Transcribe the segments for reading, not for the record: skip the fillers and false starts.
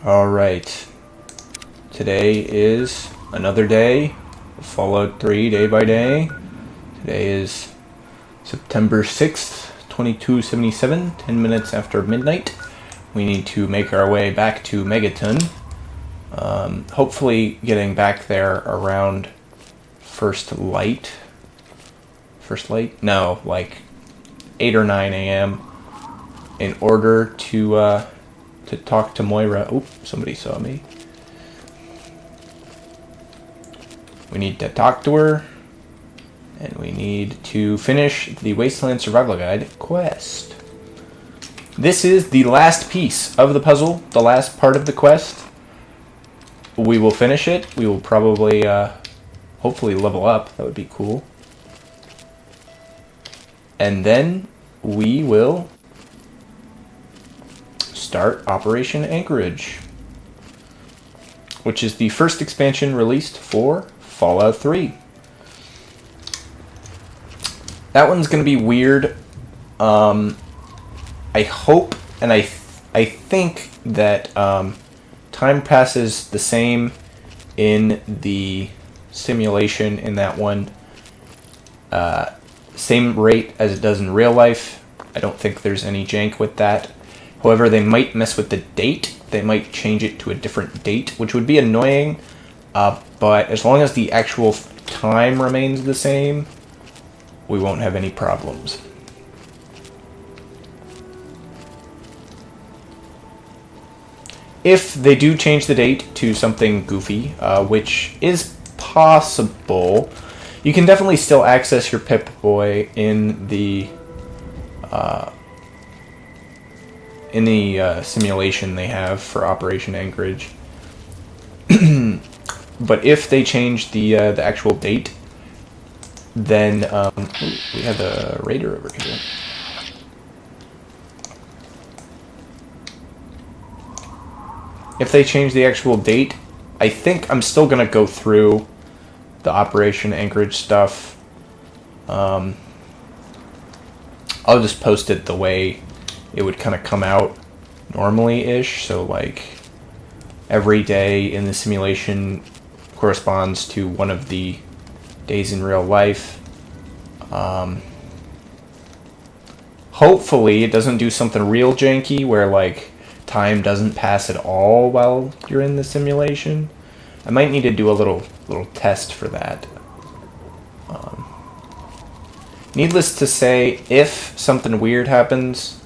Alright, today is another day of Fallout 3 day by day. Today is September 6th, 2277, 10 minutes after midnight. We need to make our way back to Megaton. Hopefully getting back there around first light? No, like 8 or 9 a.m. in order to talk to Moira. Oh, somebody saw me. We need to talk to her, and we need to finish the Wasteland Survival Guide quest. This is the last piece of the puzzle, the last part of the quest. We will finish it. We will probably, hopefully level up. That would be cool. And then we will start Operation Ancorage, which is the first expansion released for Fallout 3. That one's going to be weird. I hope and I think that time passes the same in the simulation in that one. Same rate as it does in real life. I don't think there's any jank with that. However, they might mess with the date. They might change it to a different date, which would be annoying. But as long as the actual time remains the same, we won't have any problems. If they do change the date to something goofy, which is possible, you can definitely still access your Pip-Boy in the simulation they have for Operation Anchorage. But if they change the actual date, then we have a raider over here. If they change the actual date, I think I'm still gonna go through the Operation Anchorage stuff. I'll just post it the way it would kind of come out normally-ish, so like every day in the simulation corresponds to one of the days in real life. Hopefully it doesn't do something real janky where like time doesn't pass at all while you're in the simulation. I might need to do a little test for that. Needless to say, if something weird happens,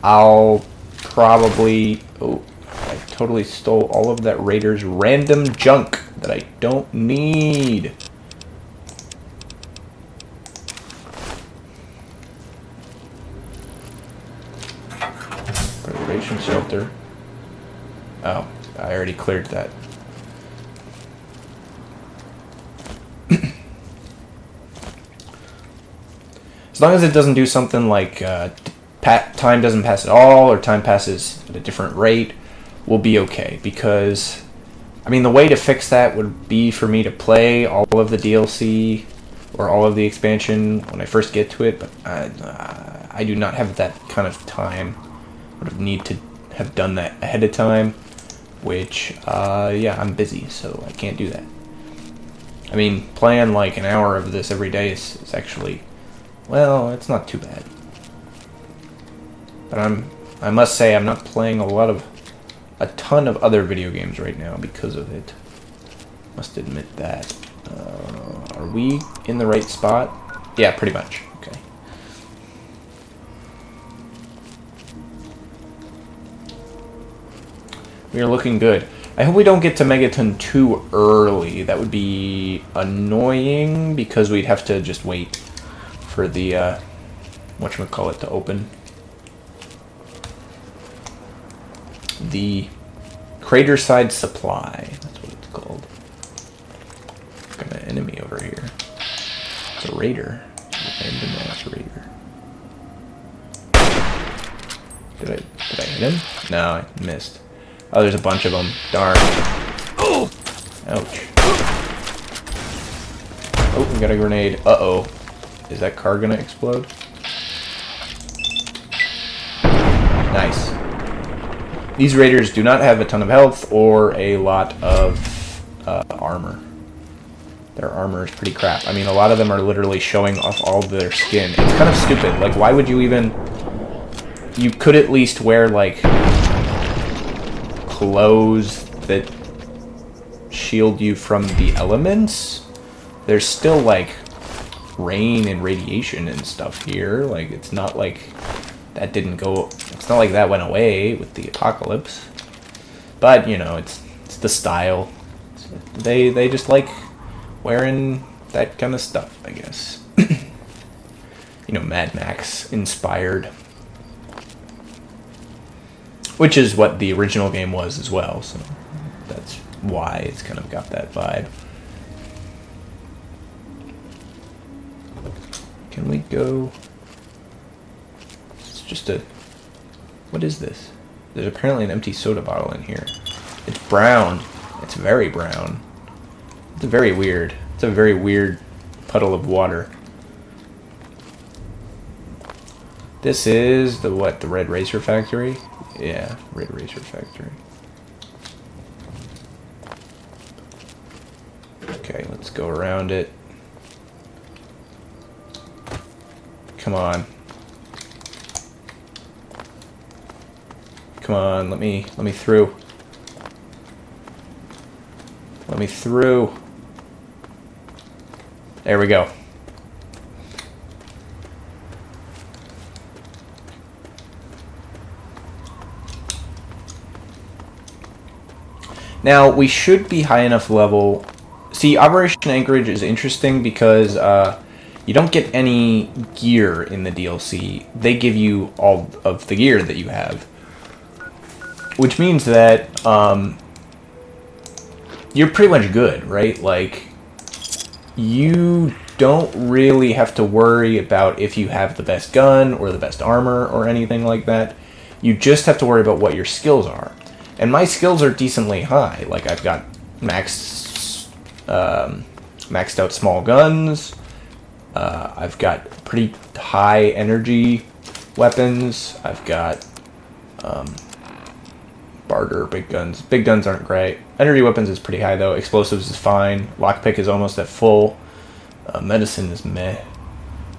I'll probably... Oh, I totally stole all of that Raider's random junk that I don't need. Preservation shelter. Oh, I already cleared that. As long as it doesn't do something like time doesn't pass at all, or time passes at a different rate, we'll be okay. Because, I mean, the way to fix that would be for me to play all of the DLC or all of the expansion when I first get to it, but I do not have that kind of time. I would need to have done that ahead of time, which, yeah, I'm busy, so I can't do that. I mean, playing like an hour of this every day is actually... Well, it's not too bad. But I must say I'm not playing a ton of other video games right now because of it. Must admit that. Are we in the right spot? Yeah, pretty much. Okay. We are looking good. I hope we don't get to Megaton too early. That would be annoying because we'd have to just wait for the whatchamacallit to open. The Craterside Supply, that's what it's called. Got an enemy over here. It's a raider. Random ass raider. Did I hit him? No, I missed. Oh, there's a bunch of them. Darn. Oh! Ouch. Oh, we got a grenade. Uh-oh. Is that car gonna explode? Nice. These raiders do not have a ton of health or a lot of armor. Their armor is pretty crap. I mean, a lot of them are literally showing off all of their skin. It's kind of stupid. Like, why would you even... You could at least wear, like, clothes that shield you from the elements. There's still, like, rain and radiation and stuff here. Like, it's not like that didn't go... It's not like that went away with the apocalypse. But, you know, it's the style. They just like wearing that kind of stuff, I guess. You know, Mad Max inspired. Which is what the original game was as well, so that's why it's kind of got that vibe. Can we go... It's just a... What is this? There's apparently an empty soda bottle in here. It's brown. It's very brown. It's very weird. It's a very weird puddle of water. This is the what? The Red Racer Factory? Yeah, Red Racer Factory. Okay, let's go around it. Come on. Come on, let me through. Let me through. There we go. Now, we should be high enough level. See, Operation Anchorage is interesting because you don't get any gear in the DLC. They give you all of the gear that you have. Which means that you're pretty much good, right? Like, you don't really have to worry about if you have the best gun or the best armor or anything like that. You just have to worry about what your skills are. And my skills are decently high. Like, I've got maxed out small guns. I've got pretty high energy weapons. I've got barter, big guns. Big guns aren't great. Energy weapons is pretty high, though. Explosives is fine. Lockpick is almost at full. Medicine is meh.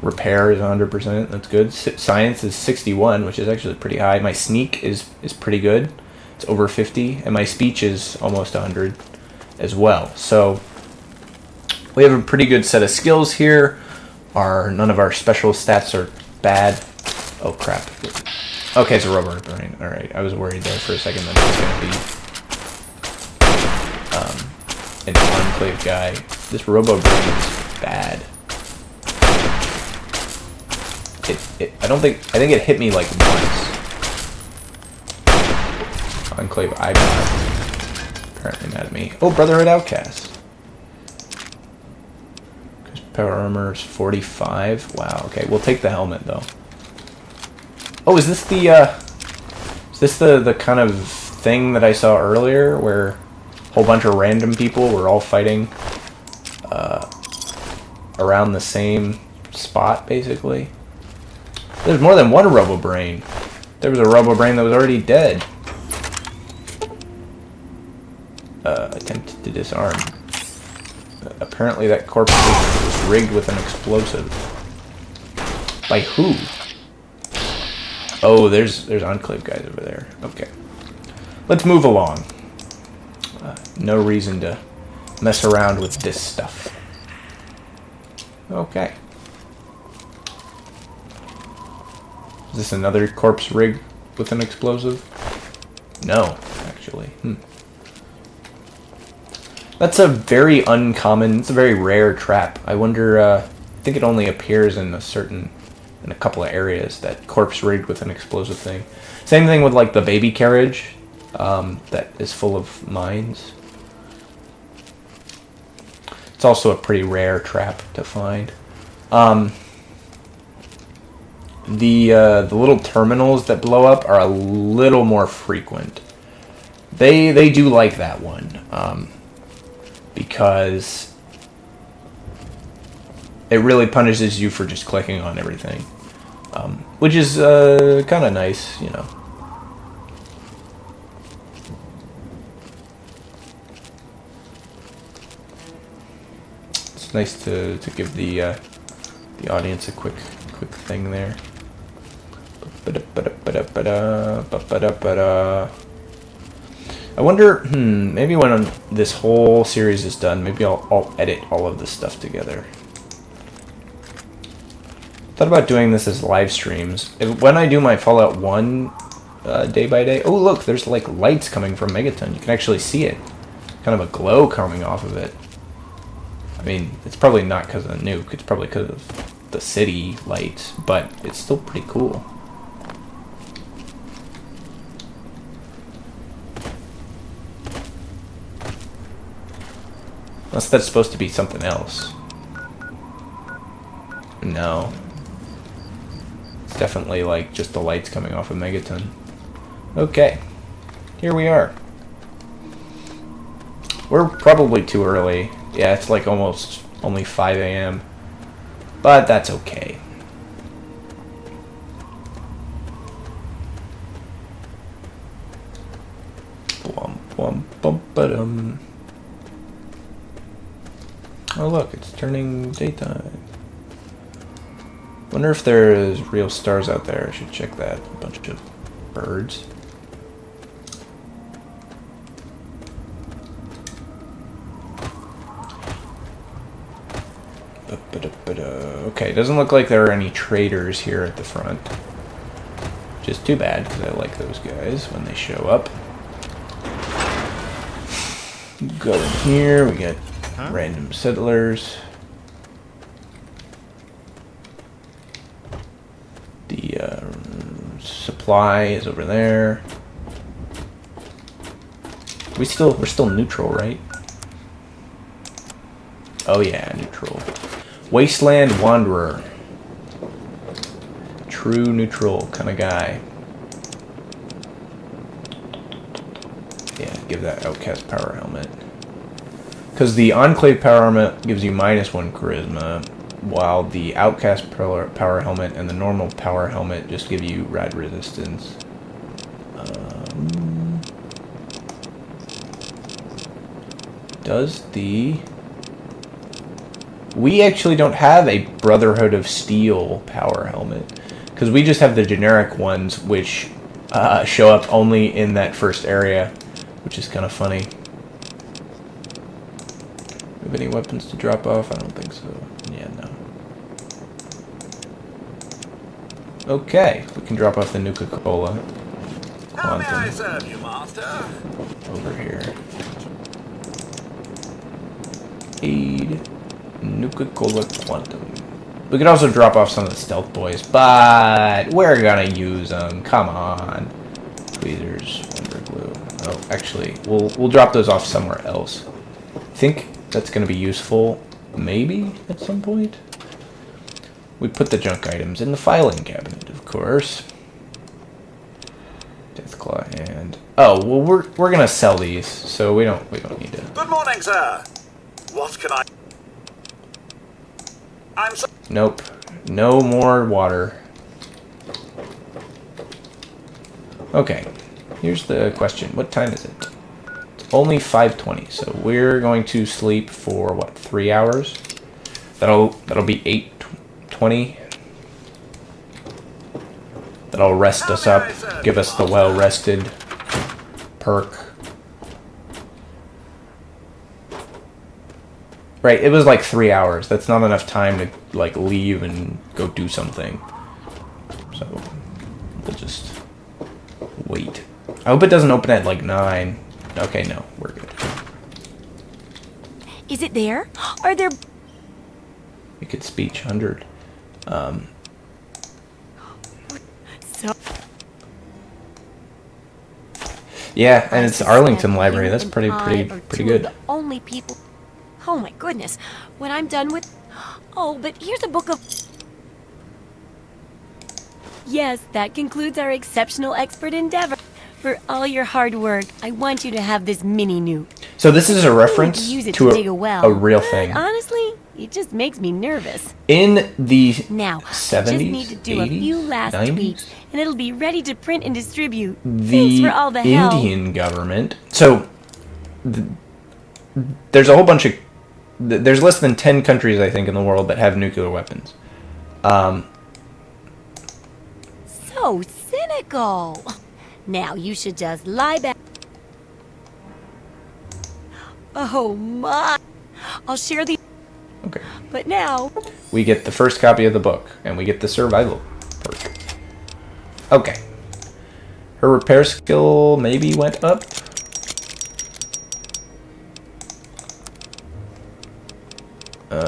Repair is 100%. That's good. Science is 61, which is actually pretty high. My sneak is pretty good. It's over 50, and my speech is almost 100 as well. So we have a pretty good set of skills here. None of our special stats are bad. Oh crap. Okay, it's a rubber brain. Alright, I was worried there for a second that it was going to be an enclave guy. This robo brain is bad. I think it hit me like once. Enclave Ibot. Apparently mad at me. Oh, Brotherhood Outcast. Power armor is 45. Wow, okay. We'll take the helmet, though. Oh, is this the kind of thing that I saw earlier, where a whole bunch of random people were all fighting around the same spot, basically? There's more than one Robo-Brain. There was a Robo-Brain that was already dead. Attempted to disarm. Apparently that corpse was rigged with an explosive. By who? Oh, there's Enclave guys over there. Okay. Let's move along. No reason to mess around with this stuff. Okay. Is this another corpse rig with an explosive? No, actually. That's a very uncommon, it's a very rare trap. I wonder, I think it only appears in a couple of areas, that corpse rigged with an explosive thing. Same thing with like the baby carriage that is full of mines. It's also a pretty rare trap to find. The little terminals that blow up are a little more frequent. They do like that one. Because it really punishes you for just clicking on everything. Which is kind of nice, you know. It's nice to give the audience a quick thing there. I wonder, maybe when this whole series is done, maybe I'll edit all of this stuff together. Thought about doing this as live streams. When I do my Fallout 1 day by day, oh look, there's like lights coming from Megaton. You can actually see it. Kind of a glow coming off of it. I mean, it's probably not because of the nuke, it's probably because of the city lights, but it's still pretty cool. Unless that's supposed to be something else. No. It's definitely like just the lights coming off of Megaton. Okay. Here we are. We're probably too early. Yeah, it's like almost only 5 a.m. But that's okay. Oh look, it's turning daytime. Wonder if there's real stars out there. I should check that. A bunch of birds. Okay, doesn't look like there are any traders here at the front. Just too bad, because I like those guys when they show up. Go in here, we get random settlers. The supply is over there. We're still neutral, right? Oh yeah, neutral. Wasteland Wanderer. True neutral kind of guy. Yeah, give that Outcast power helmet. Because the Enclave power helmet gives you -1 charisma, while the Outcast power helmet and the normal power helmet just give you rad resistance. Does the... We actually don't have a Brotherhood of Steel power helmet, because we just have the generic ones, which show up only in that first area, which is kind of funny. Do we have any weapons to drop off? I don't think so. Yeah, no. Okay, we can drop off the Nuka-Cola. How may I serve you, master? Over here. Aid. Nuka-Cola Quantum. We could also drop off some of the stealth boys, but we're gonna use them. Come on. Tweezers, Wonder Glue. Oh, actually, we'll drop those off somewhere else. I think that's gonna be useful, maybe, at some point. We put the junk items in the filing cabinet, of course. Deathclaw and... Oh, well, we're gonna sell these, so we don't need to... Good morning, sir. What can I... I'm so... Nope. No more water. Okay. Here's the question. What time is it? It's only 5:20, so we're going to sleep for, what, 3 hours? That'll be 8:20. That'll rest us up. Give us the well-rested perk. Right, it was like 3 hours. That's not enough time to, like, leave and go do something. So, we'll just wait. I hope it doesn't open at, like, 9. Okay, no, we're good. Is it there? Are there... Wicked Speech, 100. So... Yeah, and it's Arlington Library. That's pretty good. The only people... Oh my goodness. When I'm done with... Oh, but here's a book of... Yes, that concludes our exceptional expert endeavor. For all your hard work, I want you to have this mini nuke. So this is a reference to a real thing. Honestly, it just makes me nervous. In the now, 70s, just need to do 80s, a few last 90s? tweaks, and it'll be ready to print and distribute. The Thanks for all the help. Indian government. So there's a whole bunch of there's less than 10 countries, I think, in the world that have nuclear weapons. So cynical. Now you should just lie back. Oh my. I'll share the... Okay. But now... We get the first copy of the book, and we get the survival perk. Okay. Her repair skill maybe went up.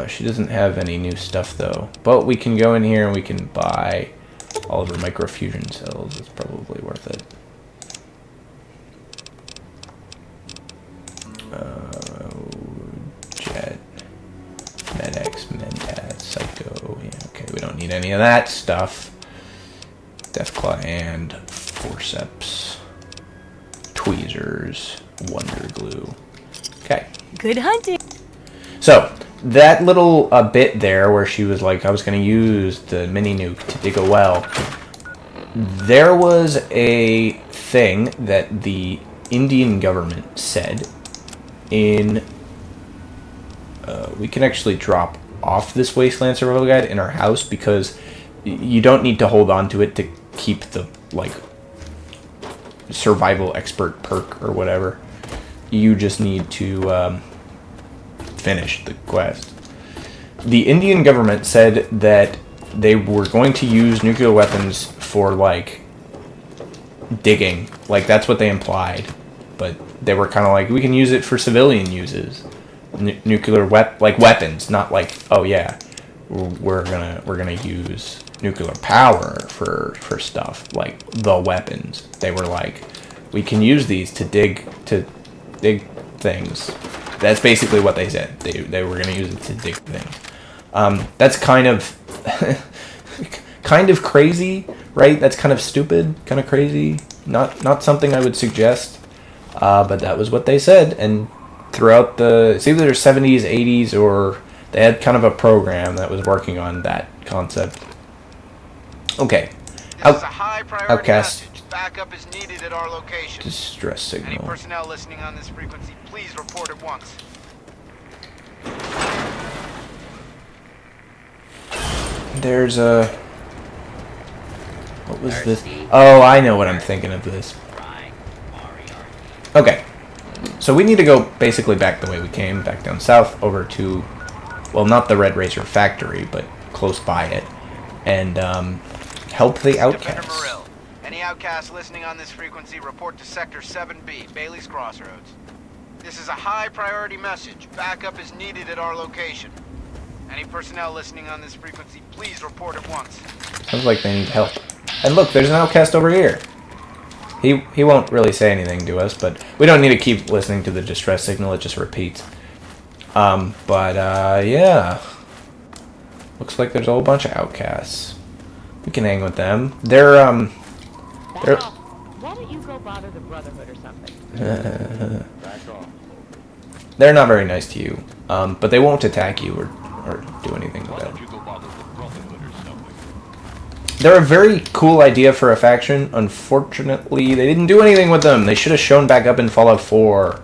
She doesn't have any new stuff, though. But we can go in here and we can buy all of her microfusion cells. It's probably worth it. Jet, Med-X, Mentat, Psycho. Yeah, okay, we don't need any of that stuff. Deathclaw and Forceps, Tweezers, Wonder Glue. Okay. Good hunting. So, that little bit there where she was like, I was going to use the mini nuke to dig a well, there was a thing that the Indian government said in... we can actually drop off this Wasteland Survival Guide in our house because you don't need to hold on to it to keep the, like, survival expert perk or whatever. You just need to finish the quest. The Indian government said that they were going to use nuclear weapons for, like, digging. Like, that's what they implied. But they were kind of like, we can use it for civilian uses. Nuclear weapons, not like, oh yeah, we're gonna use nuclear power for stuff like the weapons. They were like, we can use these to dig things. That's basically what they said. They were gonna use it to dig things. That's kind of kind of crazy, right? That's kind of stupid, kind of crazy. Not something I would suggest. But that was what they said, and throughout it's either 70s, 80s, or they had kind of a program that was working on that concept. Okay. This is a high priority Outcast. message. Backup is needed at our location. Distress Any signal. personnel listening on this frequency, please report at once. There's a... What was this? Oh, I know what I'm thinking of this. Okay. So we need to go basically back the way we came, back down south, over to, well, not the Red Racer factory, but close by it, and help the Defender outcasts. Morrill. Any outcasts listening on this frequency, report to Sector 7B, Bailey's Crossroads. This is a high priority message. Backup is needed at our location. Any personnel listening on this frequency, please report at once. Sounds like they need help. And look, there's an outcast over here. He won't really say anything to us, but we don't need to keep listening to the distress signal. It just repeats. Yeah. Looks like there's a whole bunch of outcasts. We can hang with them. They're Why don't you go bother the Brotherhood or something? they're not very nice to you. But they won't attack you or do anything with that. They're a very cool idea for a faction. Unfortunately, they didn't do anything with them. They should have shown back up in Fallout 4.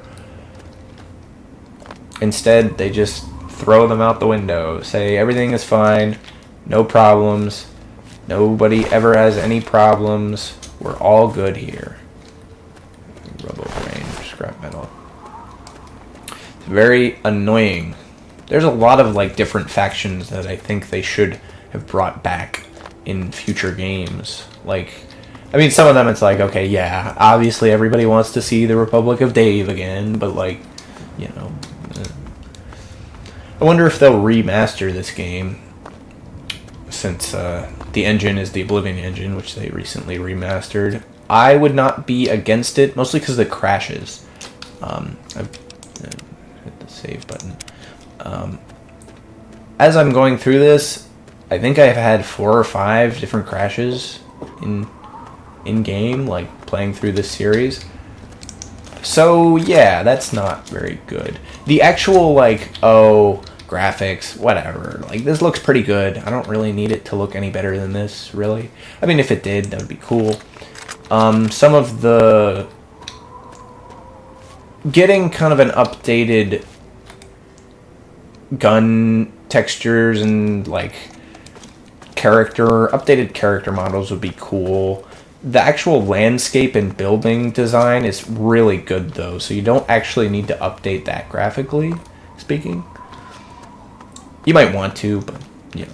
Instead, they just throw them out the window. Say everything is fine. No problems. Nobody ever has any problems. We're all good here. Rubble grain, scrap metal. It's very annoying. There's a lot of like different factions that I think they should have brought back in future games. Like, I mean, some of them it's like, okay, yeah, obviously everybody wants to see the Republic of Dave again, but like, you know, I wonder if they'll remaster this game, since the engine is the Oblivion engine, which they recently remastered. I would not be against it, mostly because of the crashes. I've hit the save button. As I'm going through this, I think I've had 4 or 5 different crashes in game, like playing through this series. So yeah, that's not very good. The actual like, oh, graphics, whatever. Like, this looks pretty good. I don't really need it to look any better than this, really. I mean, if it did, that would be cool. Some of the... Getting kind of an updated gun textures and like updated character models would be cool. The actual landscape and building design is really good though, so you don't actually need to update that graphically speaking. You might want to, but you know,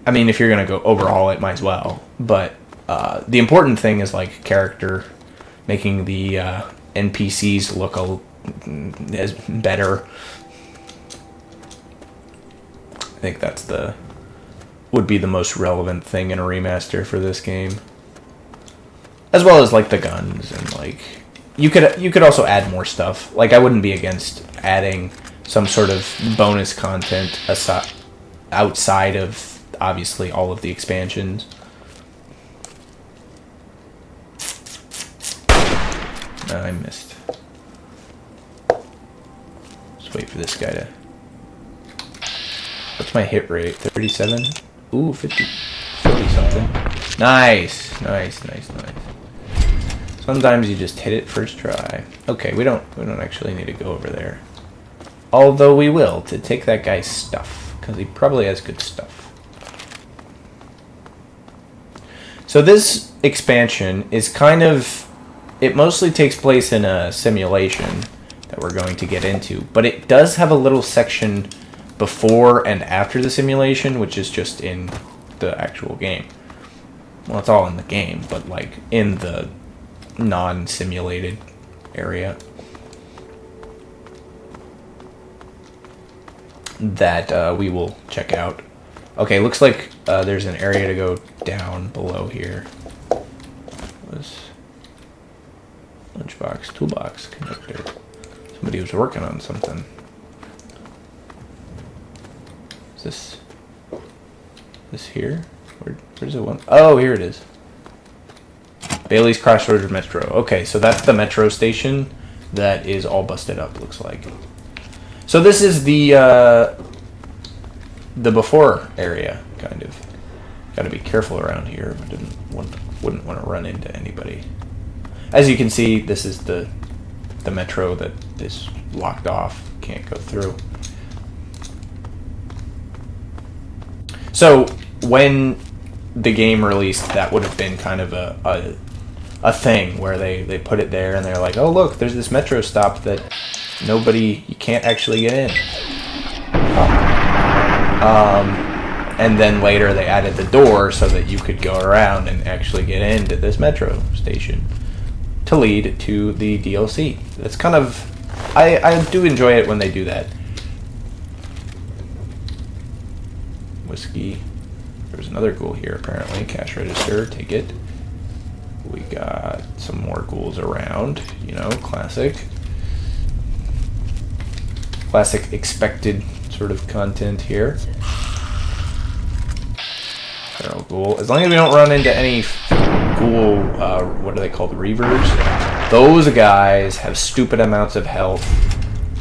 I mean, if you're gonna go overhaul it, might as well. But the important thing is like character, making the NPCs look as better. I think that's would be the most relevant thing in a remaster for this game, as well as like the guns and like you could also add more stuff. Like I wouldn't be against adding some sort of bonus content outside of obviously all of the expansions. I missed. Let's wait for this guy to... What's my hit rate? 37? Ooh, 50 something. Nice. Sometimes you just hit it first try. Okay, we don't actually need to go over there. Although we will, to take that guy's stuff, because he probably has good stuff. So this expansion is kind of... It mostly takes place in a simulation that we're going to get into, but it does have a little section before and after the simulation, which is just in the actual game. Well, it's all in the game, but like in the non-simulated area that we will check out. Okay, looks like there's an area to go down below here. Lunchbox, toolbox, connector. Somebody was working on something. Is this here? Where's it one? Oh, here it is. Bailey's Crossroads Metro. Okay, so that's the metro station that is all busted up, looks like. So this is the before area, kind of. Got to be careful around here. Wouldn't want to run into anybody. As you can see, this is the metro that is locked off. Can't go through. So when the game released, that would have been kind of a thing where they put it there and they're like, oh look, there's this metro stop that you can't actually get in. And then later they added the door so that you could go around and actually get into this metro station to lead to the DLC. That's kind of... I do enjoy it when they do that. Whiskey. There's another ghoul here apparently. Cash register, take it. We got some more ghouls around. You know, classic expected sort of content here. Feral ghoul. As long as we don't run into any ghoul, what are they called? Reavers? Those guys have stupid amounts of health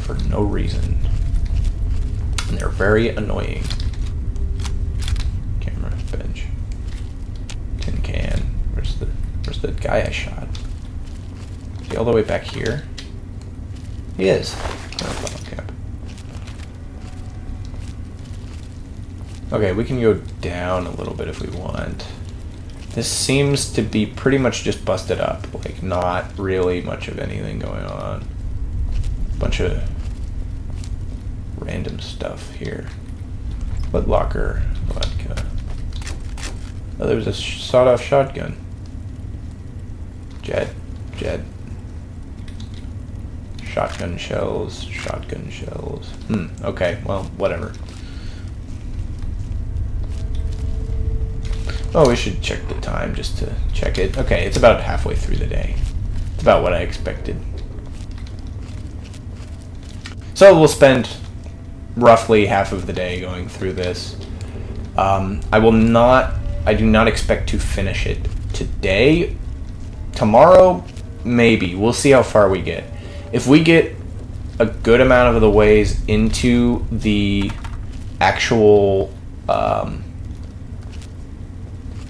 for no reason. And they're very annoying. Camera, bench. Tin can. Where's the guy I shot? Is he all the way back here? He is. Okay, we can go down a little bit if we want. This seems to be pretty much just busted up. Like, not really much of anything going on. Bunch of random stuff here. Foot locker, vodka. Oh, there was a sawed-off shotgun. Jet. Shotgun shells. Okay, well, whatever. Oh, we should check the time just to check it. Okay, it's about halfway through the day. It's about what I expected. So we'll spend roughly half of the day going through this. I do not expect to finish it today. Tomorrow, maybe. We'll see how far we get. If we get a good amount of the ways into the actual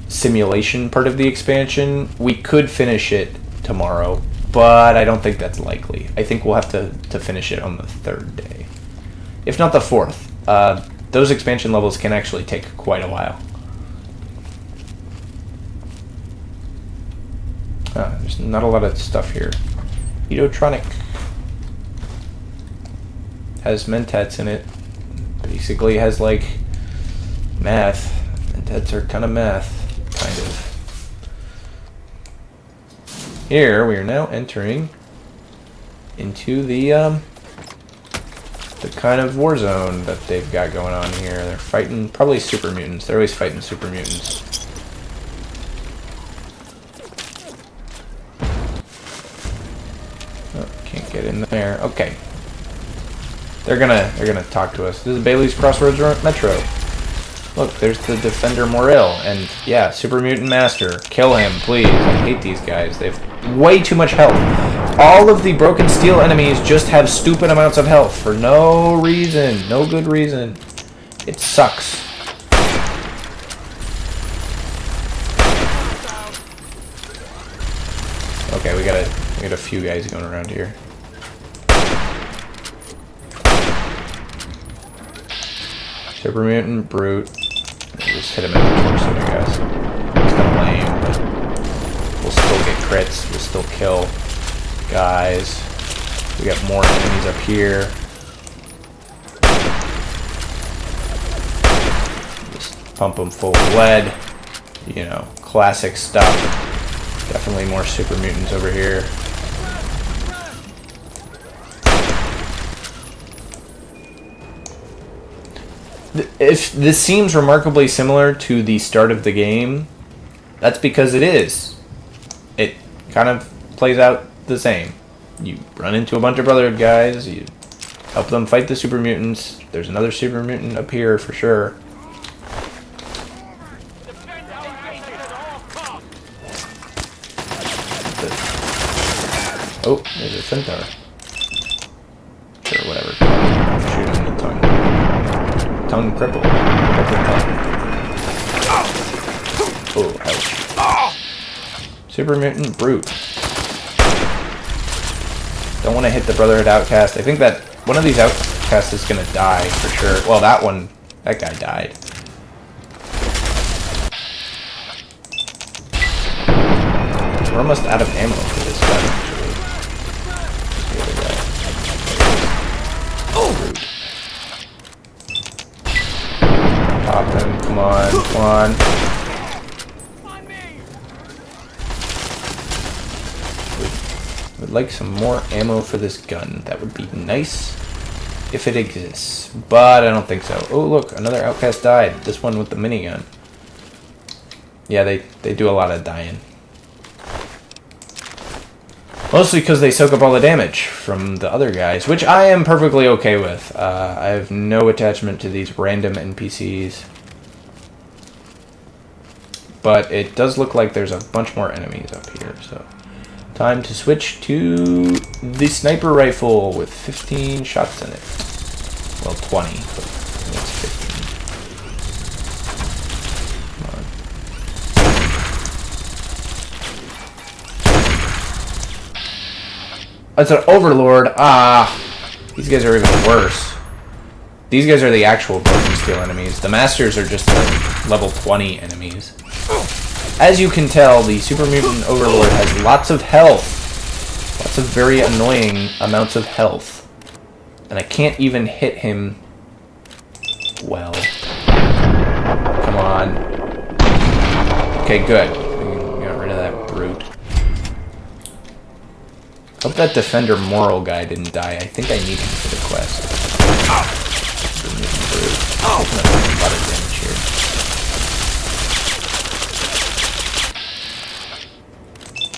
simulation part of the expansion, we could finish it tomorrow, but I don't think that's likely. I think we'll have to finish it on the third day, if not the fourth. those expansion levels can actually take quite a while. There's not a lot of stuff here. Edotronic has mentats in it. Basically has like math. Mentats are kind of math, kind of. Here we are now entering into the kind of war zone that they've got going on here. They're fighting probably super mutants. They're always fighting super mutants. Oh, can't get in there. Okay. They're gonna talk to us. This is Bailey's Crossroads Metro. Look, there's the Defender Morrill, and yeah, Super Mutant Master. Kill him, please. I hate these guys. They have way too much health. All of the Broken Steel enemies just have stupid amounts of health for no reason. No good reason. It sucks. Okay, we got a few guys going around here. Super Mutant, Brute. Just hit him in the torso, I guess. It's kind of lame, but we'll still get crits. We'll still kill guys. We got more enemies up here. Just pump them full of lead. You know, classic stuff. Definitely more super mutants over here. If this seems remarkably similar to the start of the game, that's because it is. It kind of plays out the same. You run into a bunch of Brotherhood guys, you help them fight the super mutants. There's another super mutant up here for sure. Oh, there's a centaur. Sure, whatever. Shoot him in the tongue. Tongue crippled. Crippled tongue. Oh, ouch. Super Mutant Brute. Don't want to hit the Brotherhood Outcast. I think that one of these outcasts is going to die for sure. Well, that guy died. We're almost out of ammo for this gun, actually. The other guy. Oh! Rude. Pop him. Come on. Come on. Would like some more ammo for this gun. That would be nice if it exists. But I don't think so. Oh, look. Another outcast died. This one with the minigun. Yeah, they do a lot of dying. Mostly because they soak up all the damage from the other guys, which I am perfectly okay with. I have no attachment to these random NPCs. But it does look like there's a bunch more enemies up here, so... Time to switch to the sniper rifle with 15 shots in it. Well, 20, but it's 15. That's an Overlord. Ah, these guys are even worse. These guys are the actual Broken Steel enemies. The Masters are just the level 20 enemies. As you can tell, the Super Mutant Overlord has lots of health. Lots of very annoying amounts of health. And I can't even hit him well. Come on. Okay, good. We got rid of that brute. Hope that Defender Moral guy didn't die. I think I need him for the quest. Oh, a lot of damage here.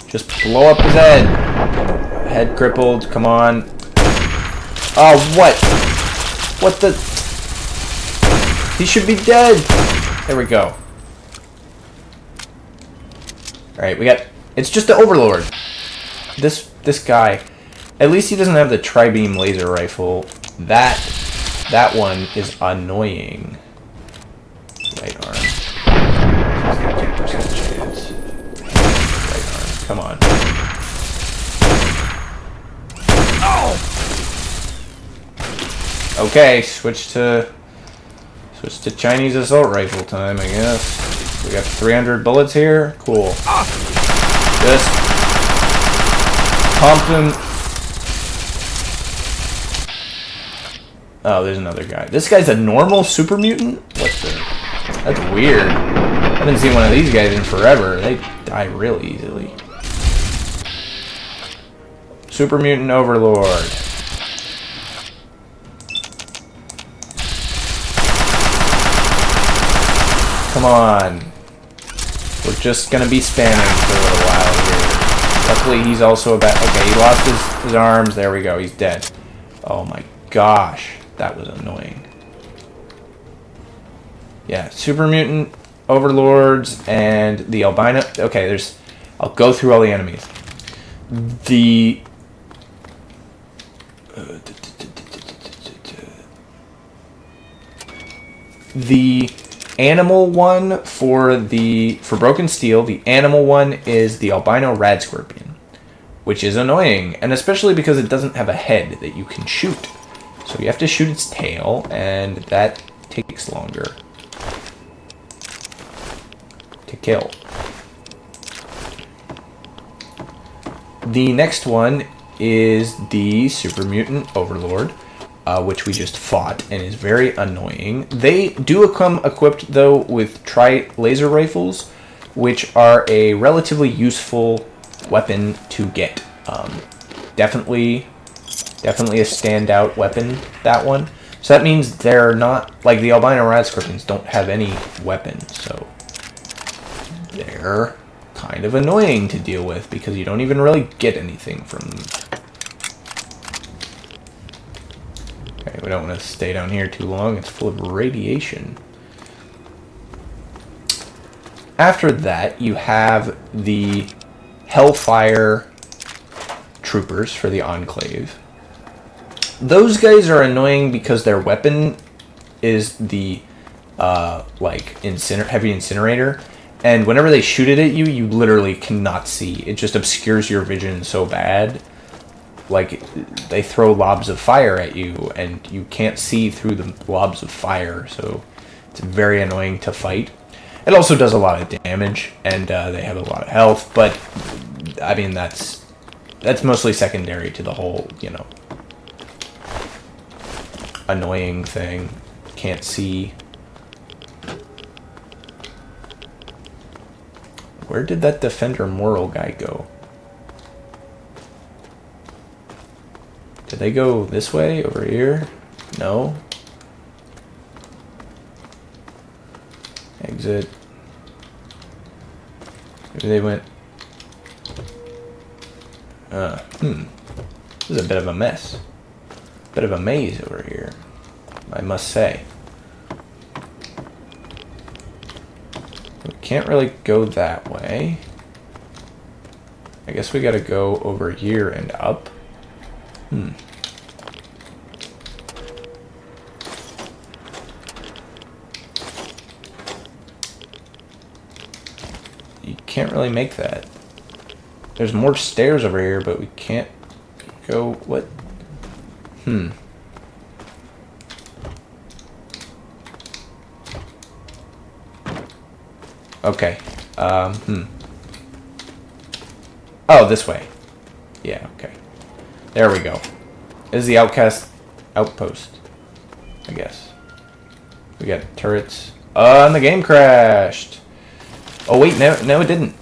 Just blow up his head. Head crippled. Come on. Oh, what? What the? He should be dead. There we go. All right, we got. It's just the Overlord. This guy, at least he doesn't have the tri-beam laser rifle. That one is annoying. Right arm. 62% chance. Right arm. Come on. Oh! Okay, switch to Switch to Chinese assault rifle time, I guess. We got 300 bullets here. Cool. Just pump him. Oh, there's another guy. This guy's a normal super mutant? What the? That's weird. I haven't seen one of these guys in forever. They die real easily. Super mutant overlord. Come on. We're just gonna be spamming for a little while here. Luckily, he's also about... Okay, he lost his arms. There we go. He's dead. Oh my gosh. That was annoying. Yeah, super mutant, overlords, and the albino... Okay, there's... I'll go through all the enemies. The animal one for Broken Steel, the animal one is the albino rad scorpion, which is annoying, and especially because it doesn't have a head that you can shoot. So you have to shoot its tail, and that takes longer to kill. The next one is the super mutant overlord, which we just fought and is very annoying. They do come equipped though with laser rifles, which are a relatively useful weapon to get. Definitely a standout weapon, that one. So that means they're not, like the albino rad scorpions don't have any weapons, so they're kind of annoying to deal with because you don't even really get anything from them. Okay, we don't want to stay down here too long. It's full of radiation. After that, you have the Hellfire troopers for the Enclave. Those guys are annoying because their weapon is the heavy incinerator, and whenever they shoot it at you, you literally cannot see. It just obscures your vision so bad. Like, they throw lobs of fire at you, and you can't see through the lobs of fire, so it's very annoying to fight. It also does a lot of damage, and they have a lot of health, but I mean that's mostly secondary to the whole, annoying thing. Can't see. Where did that Defender Moral guy go? Did they go this way? Over here? No. Exit. Maybe they went... This is a bit of a mess. Bit of a maze over here, I must say. We can't really go that way. I guess we gotta go over here and up. You can't really make that. There's more stairs over here, but we can't go... What? Okay. Oh, this way. Yeah, okay. There we go. This is the outcast outpost, I guess. We got turrets. And the game crashed. Oh, wait, no, it didn't.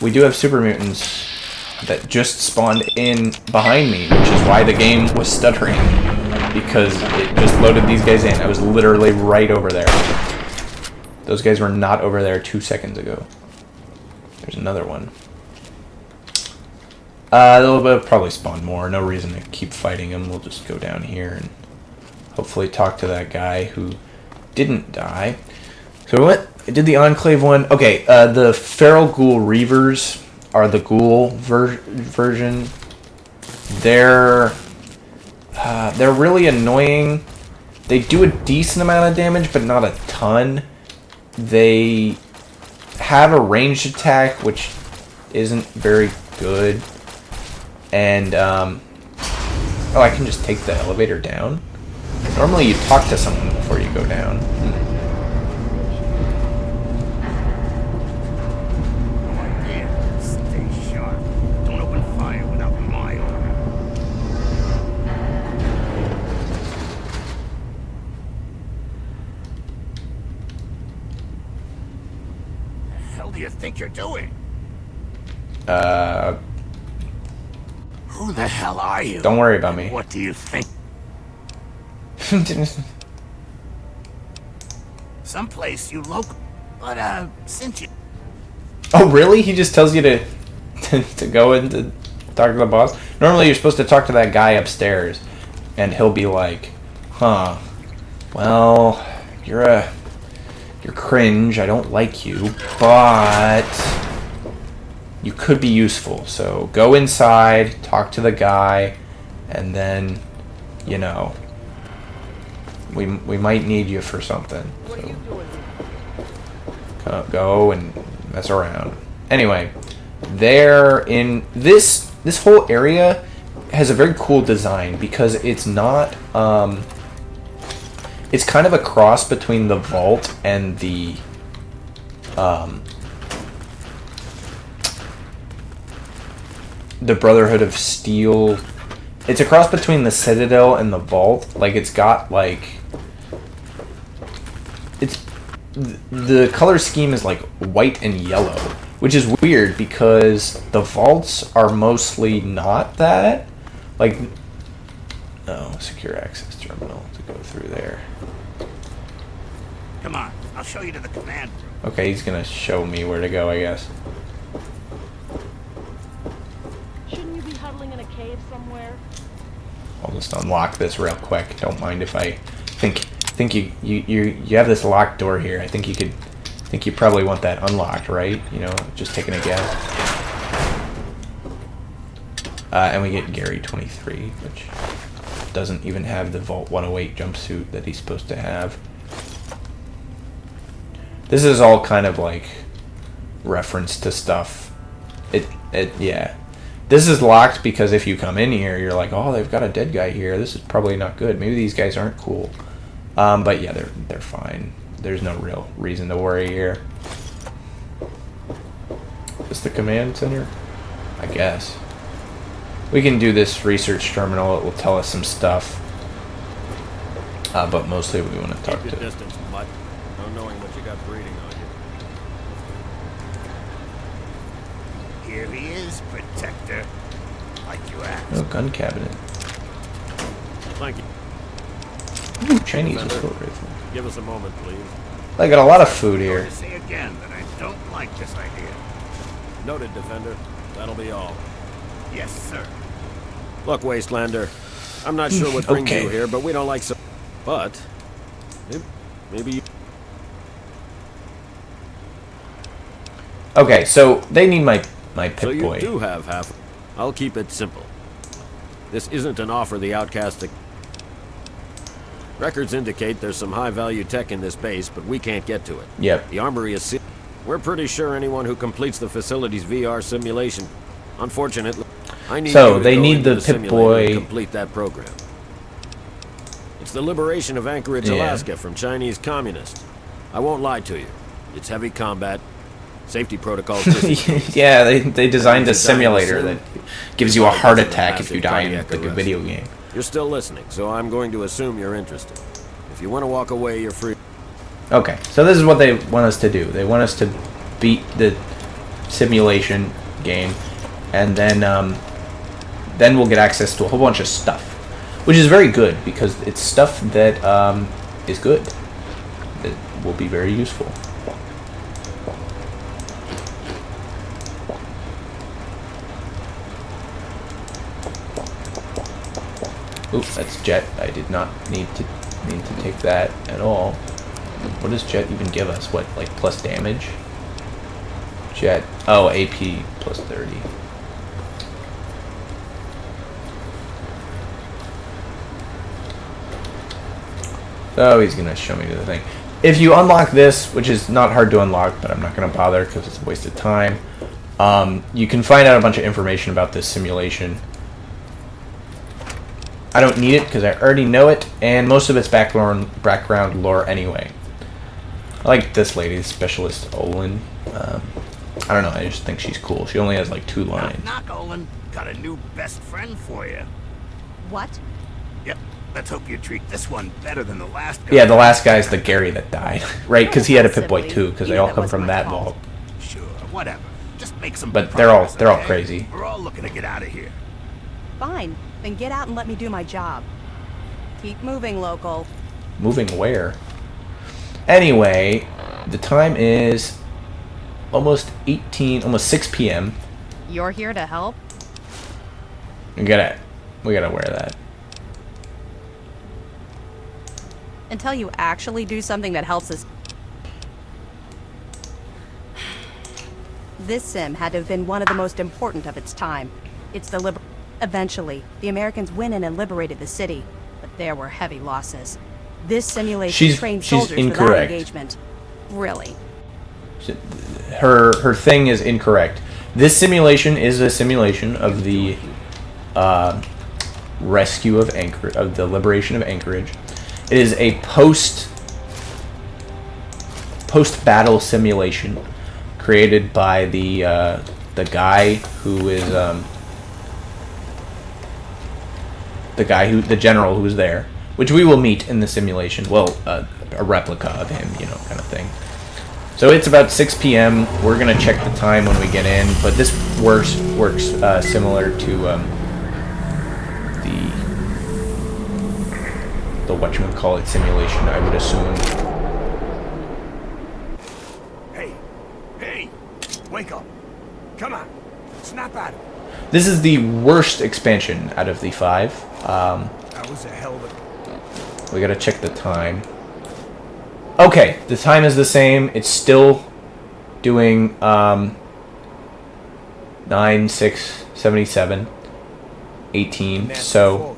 We do have super mutants that just spawned in behind me, which is why the game was stuttering, because it just loaded these guys in. I was literally right over there. Those guys were not over there 2 seconds ago. There's another one. They'll probably spawn more. No reason to keep fighting them. We'll just go down here and hopefully talk to that guy who didn't die. So I did the Enclave one. Okay, the Feral Ghoul Reavers are the ghoul version. They're really annoying. They do a decent amount of damage, but not a ton. They have a ranged attack, which isn't very good. And, oh, I can just take the elevator down? Normally you talk to someone before you go down. Yeah, stay sharp. Don't open fire without my order. The hell do you think you're doing? Who the hell are you? Don't worry about me. What do you think? Someplace you local. But, since you... Oh, really? He just tells you to go in to talk to the boss? Normally you're supposed to talk to that guy upstairs, and he'll be like, huh, well, you're cringe, I don't like you, but you could be useful, so go inside, talk to the guy, and then, you know, we might need you for something. So go and mess around. Anyway, there in this whole area has a very cool design because it's not it's kind of a cross between the vault and the Brotherhood of Steel. It's a cross between the Citadel and the Vault. Like, it's got like the color scheme is like white and yellow, which is weird because the vaults are mostly not that. Like, oh, secure access terminal to go through there. Come on, I'll show you to the command room. Okay, he's gonna show me where to go, I guess. Shouldn't you be huddling in a cave somewhere? I'll just unlock this real quick. Don't mind if I think you have this locked door here. I think you probably want that unlocked, right? You know, just taking a guess. And we get Gary 23, which doesn't even have the Vault 108 jumpsuit that he's supposed to have. This is all kind of like reference to stuff. Yeah. This is locked because if you come in here, you're like, oh, they've got a dead guy here. This is probably not good. Maybe these guys aren't cool. But yeah, they're fine. There's no real reason to worry here. Is this the command center? I guess. We can do this research terminal. It will tell us some stuff. But mostly we want to talk Keep to... your distance, mutt. No knowing what you got breeding on you. Here he is, Protector. Like you asked. Oh, gun cabinet. Thank you. Ooh, Chinese assault rifle. Give us a moment, please. I got a lot of food here. To say again that I don't like this idea. Noted, Defender. That'll be all. Yes, sir. Look, Wastelander, I'm not sure what brings Okay. you here, but we don't like so... But... Maybe you... Okay, so they need my So Pip you Boy. do have half... I'll keep it simple. This isn't an offer the outcast... Records indicate there's some high-value tech in this base, but we can't get to it. Yep. The armory is sealed. We're pretty sure anyone who completes the facility's VR simulation... Unfortunately, I need So, you to they go need into the simulator Pip-Boy- and complete that program. It's the liberation of Anchorage, Yeah. Alaska from Chinese communists. I won't lie to you. It's heavy combat. Safety protocols... Yeah, they designed a simulator that gives you a heart Massive attack if you die in cardiac like a arrest. video game. You're still listening, so I'm going to assume you're interested. If you want to walk away, you're free. Okay, so this is what they want us to do. They want us to beat the simulation game, and then we'll get access to a whole bunch of stuff, which is very good because it's stuff that is good, that will be very useful. Oops, that's Jet. I did not need to take that at all. What does Jet even give us? What, like plus damage? Jet. Oh, AP plus 30. So he's gonna show me the thing. If you unlock this, which is not hard to unlock, but I'm not gonna bother because it's a waste of time, you can find out a bunch of information about this simulation. I don't need it because I already know it, and most of it's background lore anyway. I like this lady, Specialist Olin. I don't know, I just think she's cool. She only has like 2 lines. Knock, Olin. Got a new best friend for you. What? Yep. Let's hope you treat this one better than the last guy. Yeah, the last guy's the Gary that died, right? Because he had a Pip-Boy too, because they all come from that vault. Sure, whatever. Just make some But progress, they're all okay? crazy. We're all looking to get out of here. Fine. Then get out and let me do my job. Keep moving, local. Moving where? Anyway, the time is almost 6 p.m. You're here to help? We gotta wear that. Until you actually do something that helps us. This sim had to have been one of the most important of its time. It's the Eventually, the Americans went in and liberated the city, but there were heavy losses. This simulation trained soldiers for that incorrect. engagement. Really? Her thing is incorrect. This simulation is a simulation of the rescue of the liberation of Anchorage. It is a post-battle simulation created by the guy who is the general who was there, which we will meet in the simulation. Well, a replica of him, kind of thing. So it's about 6 p.m. We're gonna check the time when we get in, but this works similar to the whatchamacallit simulation, I would assume. Hey, wake up. Come on, snap out of it. This is the worst expansion out of the 5. That was a hell of a... We gotta check the time. Okay, the time is the same. It's still doing 9, 6, 77, 18. So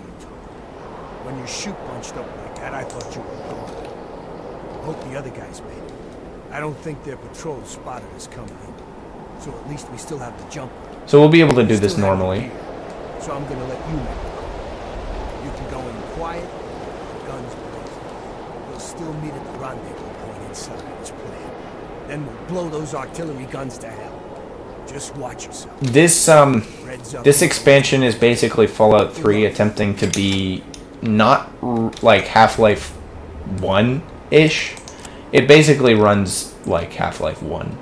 when your chute bunched up like that, I thought you were gone. I hope the other guys made it. I don't think their patrol spotted us coming in. So at least we still have the jump. So we'll be able to do this normally. So I'm gonna let you make the call. You can go in quiet, guns blazing. We'll still meet at the rendezvous point inside as planned. Then we'll blow those artillery guns to hell. Just watch yourself. This expansion is basically Fallout 3 attempting to be not like Half-Life 1-ish. It basically runs like Half-Life 1.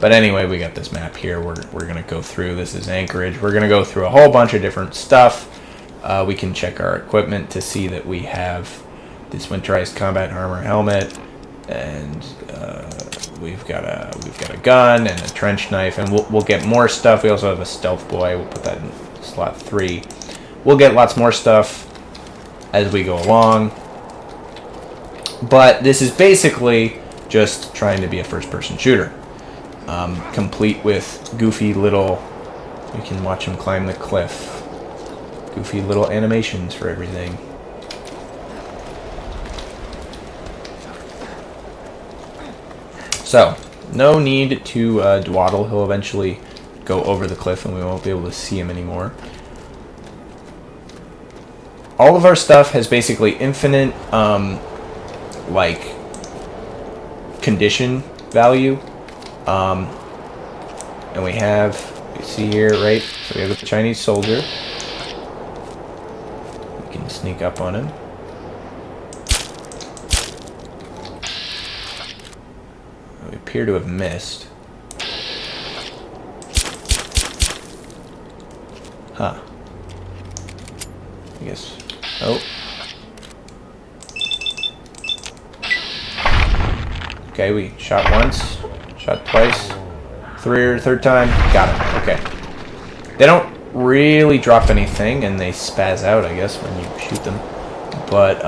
But anyway, we got this map here. We're gonna go through. This is Anchorage. We're gonna go through a whole bunch of different stuff. We can check our equipment to see that we have this winterized combat armor helmet, and we've got a gun and a trench knife, and we'll get more stuff. We also have a stealth boy. We'll put that in slot 3. We'll get lots more stuff as we go along. But this is basically just trying to be a first-person shooter. Complete with goofy little... You can watch him climb the cliff. Goofy little animations for everything. So, no need to dwaddle. He'll eventually go over the cliff and we won't be able to see him anymore. All of our stuff has basically infinite, like, condition value. And we have, you see here, right? So we have the Chinese soldier. We can sneak up on him. We appear to have missed. Huh. I guess. Oh. Okay, we shot once, shot twice, third time, got him. Okay. They don't really drop anything, and they spaz out, I guess, when you shoot them. But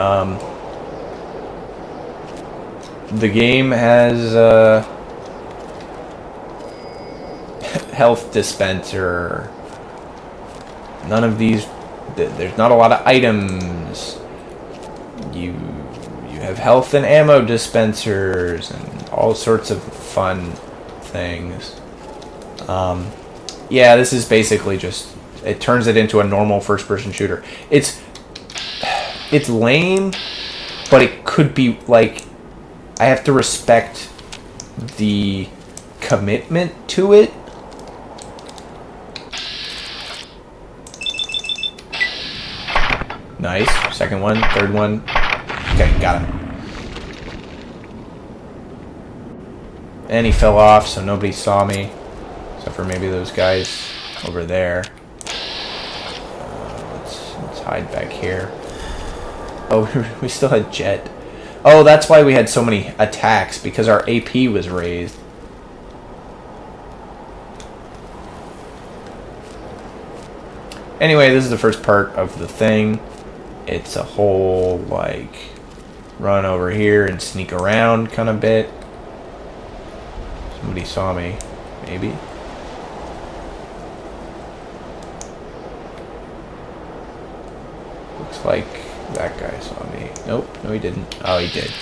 the game has health dispenser. None of these. There's not a lot of items. You have health and ammo dispensers and all sorts of fun things. Yeah, this is basically just It turns it into a normal first-person shooter. It's lame, but it could be like, I have to respect the commitment to it. Nice. Second one, third one. Okay, got him. And he fell off, so nobody saw me. Except for maybe those guys over there. Let's hide back here. Oh, we still had Jet. Oh, that's why we had so many attacks, because our AP was raised. Anyway, this is the first part of the thing. It's a whole, like, run over here and sneak around kind of bit. Somebody saw me, maybe. Looks like that guy saw me. Nope, no he didn't. Oh, he did.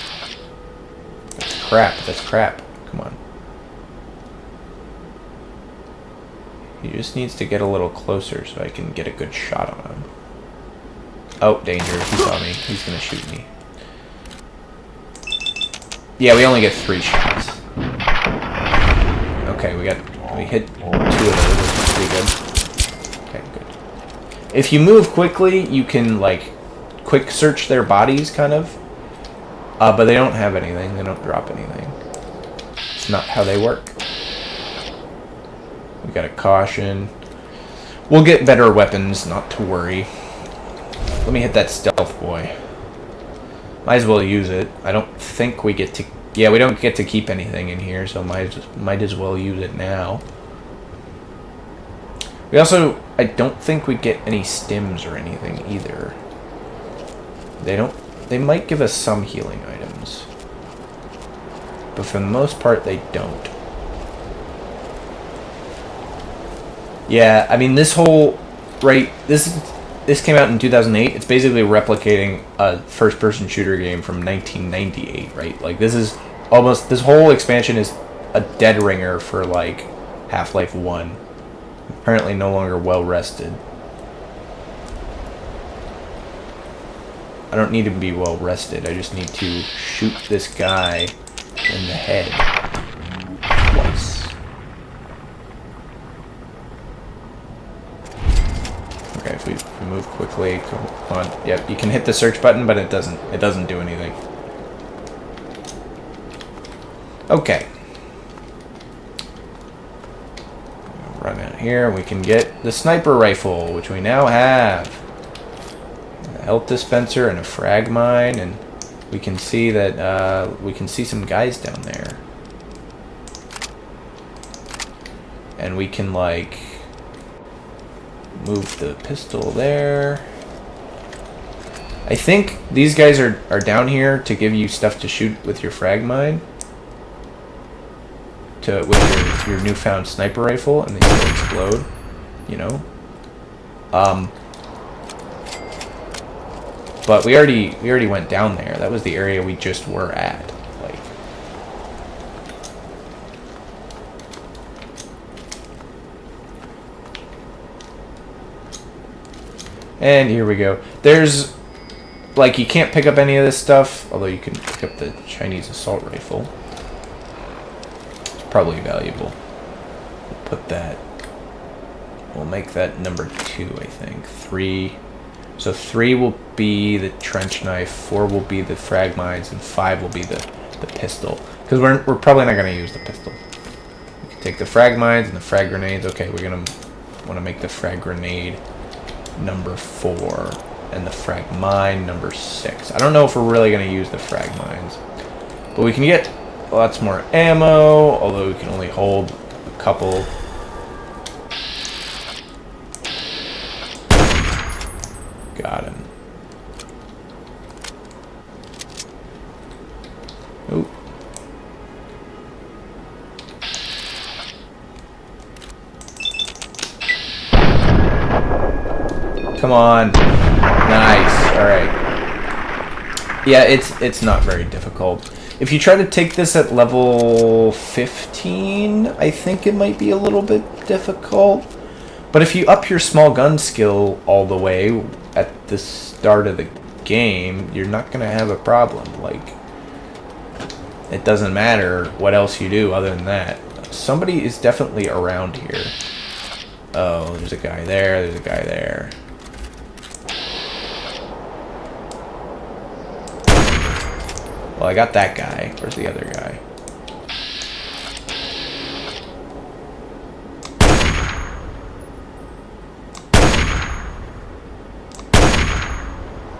That's crap, that's crap. Come on. He just needs to get a little closer so I can get a good shot on him. Oh, danger, he saw me. He's gonna shoot me. Yeah, we only get 3 shots. Okay, we hit 2 of those, which is pretty good. Okay, good. If you move quickly, you can, like, quick search their bodies, kind of. But they don't have anything. They don't drop anything. It's not how they work. We got a caution. We'll get better weapons, not to worry. Let me hit that stealth boy. Might as well use it. I don't think we get to... Yeah, we don't get to keep anything in here, so might as well use it now. We also... I don't think we get any stims or anything either. They don't... They might give us some healing items. But for the most part, they don't. Yeah, I mean, this whole... Right, this came out in 2008. It's basically replicating a first-person shooter game from 1998, right? Like, this is almost... This whole expansion is a dead ringer for, like, Half-Life 1. Apparently no longer well-rested. I don't need to be well-rested. I just need to shoot this guy in the head twice. Okay, if we move quickly, come on. Yep, you can hit the search button, but it doesn't do anything. Okay. Run out here, we can get the sniper rifle, which we now have. A health dispenser and a frag mine, and we can see that we can see some guys down there. And we can, like, move the pistol there. I think these guys are down here to give you stuff to shoot with your frag mine. With your newfound sniper rifle, and they will explode, you know. But we already went down there. That was the area we just were at. Like, and here we go. There's, like, you can't pick up any of this stuff, although you can pick up the Chinese assault rifle. Probably valuable. We'll put that. We'll make that number 2, I think. 3. So 3 will be the trench knife, 4 will be the frag mines, and 5 will be the pistol. Because we're probably not going to use the pistol. We can take the frag mines and the frag grenades. Okay, we're going to want to make the frag grenade number 4 and the frag mine number 6. I don't know if we're really going to use the frag mines, but we can get lots more ammo, although we can only hold a couple. Got him. Oop. Come on. Nice. Alright. Yeah, it's not very difficult. If you try to take this at level 15, I think it might be a little bit difficult. But if you up your small gun skill all the way at the start of the game, you're not going to have a problem. Like, it doesn't matter what else you do other than that. Somebody is definitely around here. Oh, there's a guy there, there's a guy there. Well, I got that guy. Where's the other guy?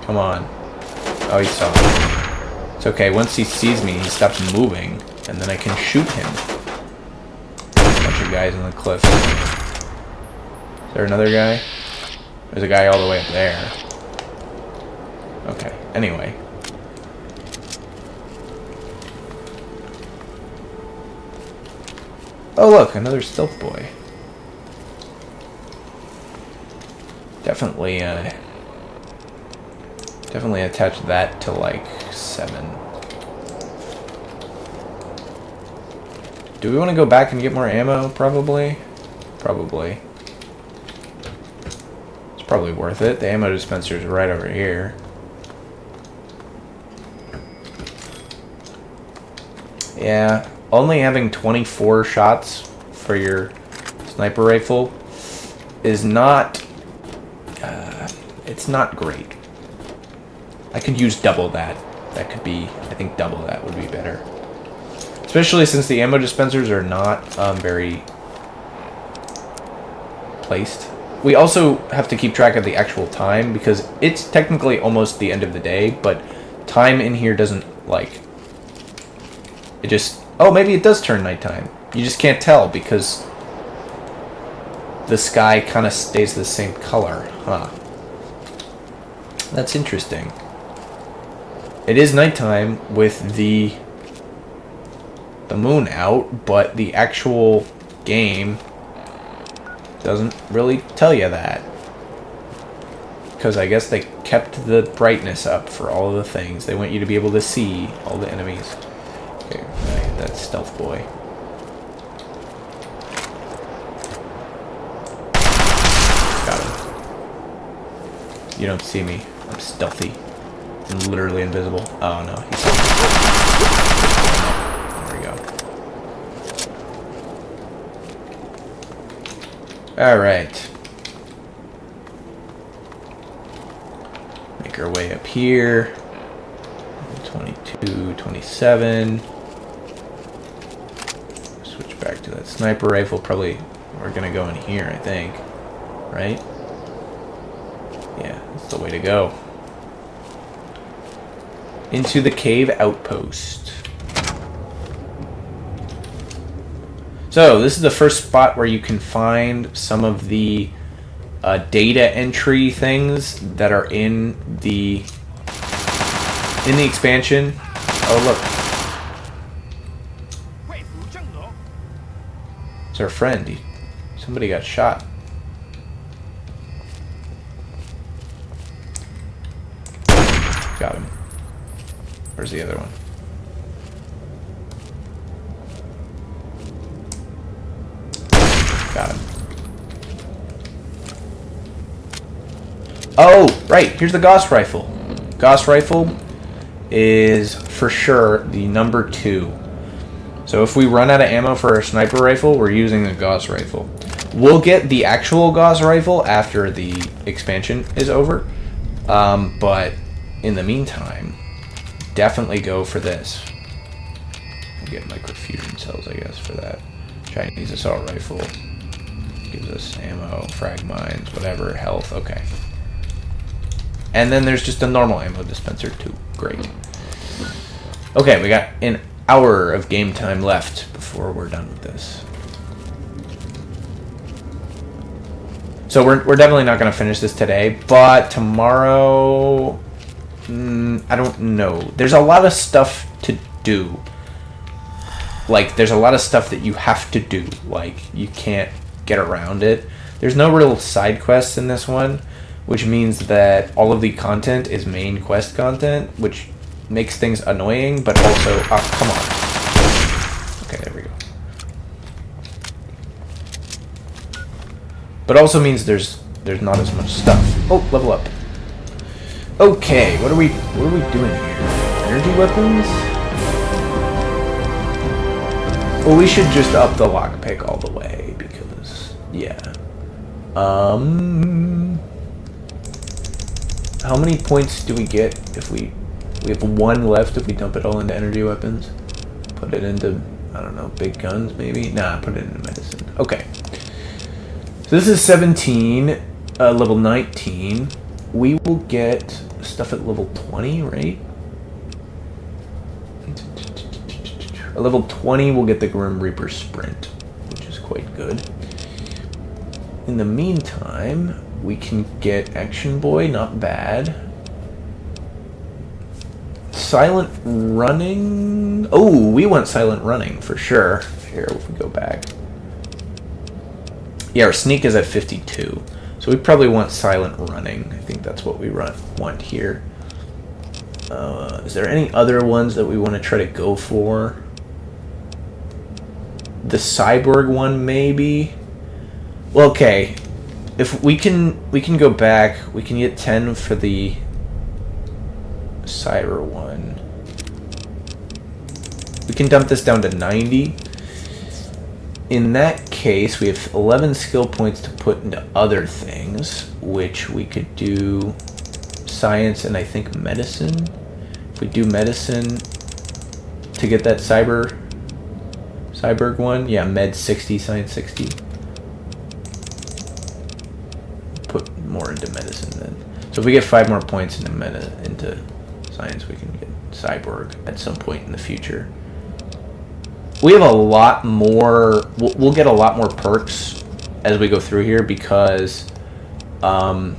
Come on. Oh, he saw me. It's okay. Once he sees me, he stops moving, and then I can shoot him. Bunch of guys on the cliff. Is there another guy? There's a guy all the way up there. Okay. Anyway. Oh, look. Another stealth boy. Definitely, definitely attach that to, like, 7. Do we want to go back and get more ammo? Probably. Probably. It's probably worth it. The ammo dispenser is right over here. Yeah. Only having 24 shots for your sniper rifle is not... it's not great. I could use double that. That could be, I think double that would be better. Especially since the ammo dispensers are not very placed. We also have to keep track of the actual time because it's technically almost the end of the day, but time in here doesn't, like, it just, oh, maybe it does turn nighttime. You just can't tell because the sky kind of stays the same color, huh? That's interesting. It is nighttime with the moon out, but the actual game doesn't really tell you that. Because I guess they kept the brightness up for all of the things. They want you to be able to see all the enemies. Okay, I hit that stealth boy. Got him. You don't see me. I'm stealthy. I'm literally invisible. Oh no, he's there we go. Alright. Make our way up here. 22, 27. Switch back to that sniper rifle. Probably we're gonna go in here, I think. Right? Yeah, that's the way to go. Into the cave outpost. So, this is the first spot where you can find some of the data entry things that are in the expansion. Oh, look. It's our friend. Somebody got shot. Got him. Where's the other one? Got him. Oh, right. Here's the Gauss rifle. Gauss rifle is for sure the number 2. So if we run out of ammo for our sniper rifle, we're using the Gauss rifle. We'll get the actual Gauss rifle after the expansion is over. But in the meantime, definitely go for this. We'll get microfusion cells, I guess, for that. Chinese assault rifle. Gives us ammo, frag mines, whatever, health, okay. And then there's just a normal ammo dispenser too. Great. Okay, we got an hour of game time left before we're done with this. So we're definitely not going to finish this today, but tomorrow, I don't know. There's a lot of stuff to do. Like, there's a lot of stuff that you have to do. Like, you can't get around it. There's no real side quests in this one, which means that all of the content is main quest content, which makes things annoying, but also... Oh, come on. Okay, there we go. But also means there's not as much stuff. Oh, level up. Okay, what are we doing here? Energy weapons? Well, we should just up the lockpick all the way because yeah. How many points do we get if we have 1 left if we dump it all into energy weapons? Put it into, I don't know, big guns maybe? Nah, put it into medicine. Okay. So this is 17, level 19. We will get stuff at level 20, right? At level 20, we'll get the Grim Reaper Sprint, which is quite good. In the meantime, we can get Action Boy, not bad. Silent Running. Oh, we want Silent Running for sure. Here, we can go back. Yeah, our sneak is at 52. So we probably want Silent Running. I think that's what we want here. Is there any other ones that we want to try to go for? The Cyborg one, maybe? Well, okay. If we can go back. We can get 10 for the Cyber one. We can dump this down to 90. In that case, we have 11 skill points to put into other things, which we could do science and I think medicine. If we do medicine to get that Cyberg one, yeah, med 60, science 60. Put more into medicine then. So if we get 5 more points into science, we can get Cyborg at some point in the future. We have a lot more. We'll get a lot more perks as we go through here because the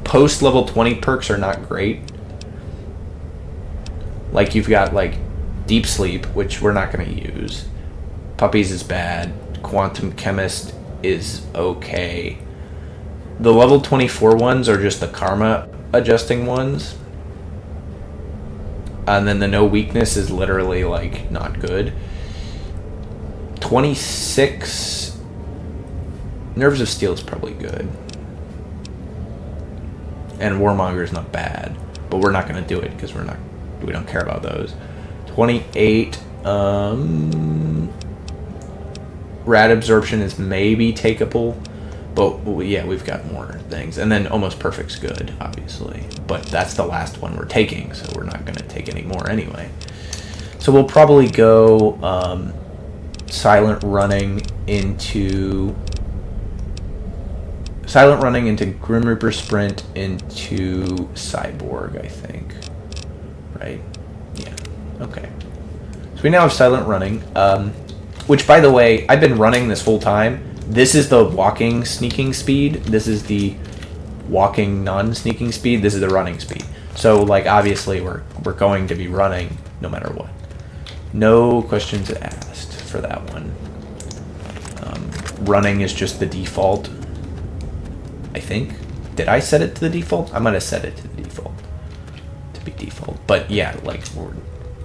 post level 20 perks are not great. Like you've got like Deep Sleep, which we're not going to use. Puppies is bad. Quantum Chemist is okay. The level 24 ones are just the karma adjusting ones. And then the no weakness is literally like not good. 26 Nerves of Steel is probably good. And Warmonger is not bad, but we're not going to do it because we don't care about those. 28 Rad Absorption is maybe takeable. But yeah, we've got more things. And then Almost Perfect's good, obviously. But that's the last one we're taking, so we're not going to take any more anyway. So we'll probably go Silent Running into Grim Reaper Sprint into Cyborg, I think. Right? Yeah. Okay. So we now have Silent Running. Which, by the way, I've been running this whole time. This is the walking sneaking speed. This is the walking non-sneaking speed. This is the running speed. So, like, obviously, we're going to be running no matter what. No questions asked for that one. Running is just the default, I think. Did I set it to the default? I might have set it to the default. To be default. But, yeah, like,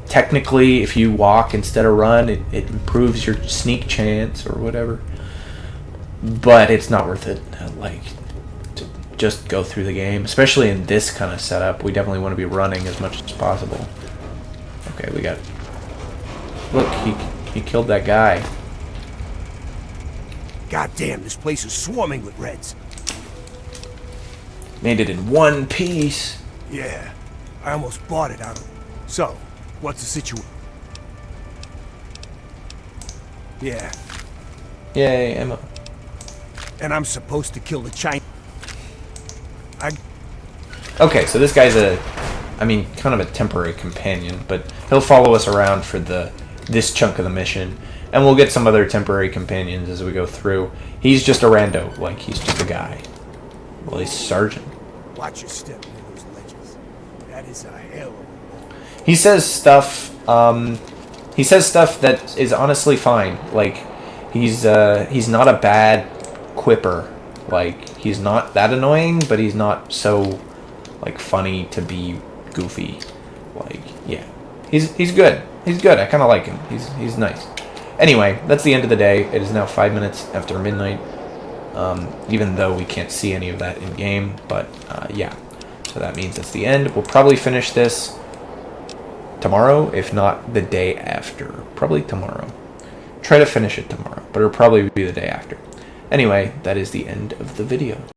technically, if you walk instead of run, it improves your sneak chance or whatever. But it's not worth it, like, to just go through the game. Especially in this kind of setup. We definitely want to be running as much as possible. Okay, we got... Look, he killed that guy. God damn, this place is swarming with Reds. Made it in one piece. Yeah, I almost bought it out of... So, what's the situation? Yeah. Yay, ammo. And I'm supposed to kill the Chinese. Okay, so this guy's kind of a temporary companion, but he'll follow us around for this chunk of the mission, and we'll get some other temporary companions as we go through. He's just a rando, like he's just a guy. Well, he's sergeant. Watch your step near those ledges. That is a hell of a ball. He says stuff. He says stuff that is honestly fine. Like he's not a bad quipper. Like he's not that annoying, but he's not so like funny to be goofy. Like yeah, he's good. He's good. I kind of like him. He's nice. Anyway, that's the end of the day. It is now 5 minutes after midnight, even though we can't see any of that in game. But yeah, so that means it's the end. We'll probably finish this tomorrow, if not the day after. Probably tomorrow. Try to finish it tomorrow, but it'll probably be the day after. Anyway, that is the end of the video.